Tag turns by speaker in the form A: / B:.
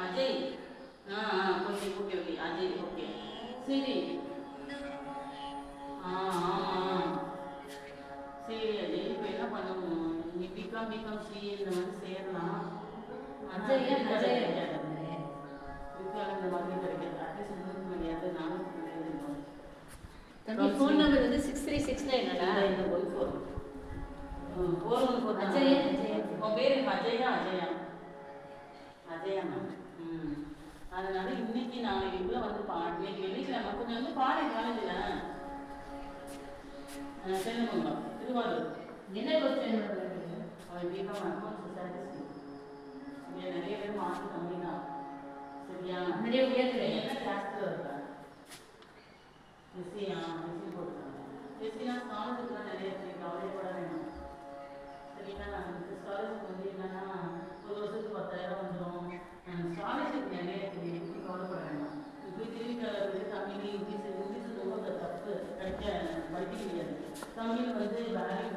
A: अजय हाँ हाँ okay okay okay Ajay okay சரி हाँ சரி அஜய் இப்போ என்ன பண்ணணும் நீ பிகாம் சி இந்த மாதிரி சேரலாம் அஜய் அஜய் இந்த மாதிரி கிடைக்காது அட்லீஸ்ட் உங்களுக்கு கிடையாது நானும்
B: தம்பி ஃபோன் நம்பர் வந்து 6369 என்னடா
A: இந்த போய் ஃபோன் 414
B: அஜய் அஜய்
A: உன் பேர் அஜயா அஜயா அஜயா மேம் அதனால இன்னைக்கு நாளைக்குள்ள வந்து இன்னைக்கு வெள்ளிக்கிழமை கொஞ்சம் வந்து பாரு காலேஜில் செல்லுமங்கலம் திருவாரூர்
B: என்ன கொஸ்டின்
A: அவன் பிகாம் அக்கௌண்ட்ஸ் ஸ்டாட்டிஸ்டிக்ஸ் இங்கே நிறைய பேர் மார்க் கம்மி தான் சரியா
B: நிறைய உயர்த்துறேன்
A: என்ன கிளாஸில் இருக்கா எஸ்சியா எஸ்சி போட்டுருக்காங்க எஸ்சினா ஸ்காலர்ஷிப்லாம் நிறைய இருக்கு கவலைப்பட வேணும் சரிங்களா இந்த ஸ்காலர்ஷிப் வந்து என்னன்னா ஒரு வருஷத்துக்கு 10,000 வந்துடும் ஸ்காலர்ஷிப் நிறைய இருக்குது எப்படி கவலைப்பட வேண்டாம் இப்படி திரும்பி தமிழ் இங்கிலீஷ் ரொம்ப தப்பு படிக்க முடியாது தமிழ் வந்து வேல்யூ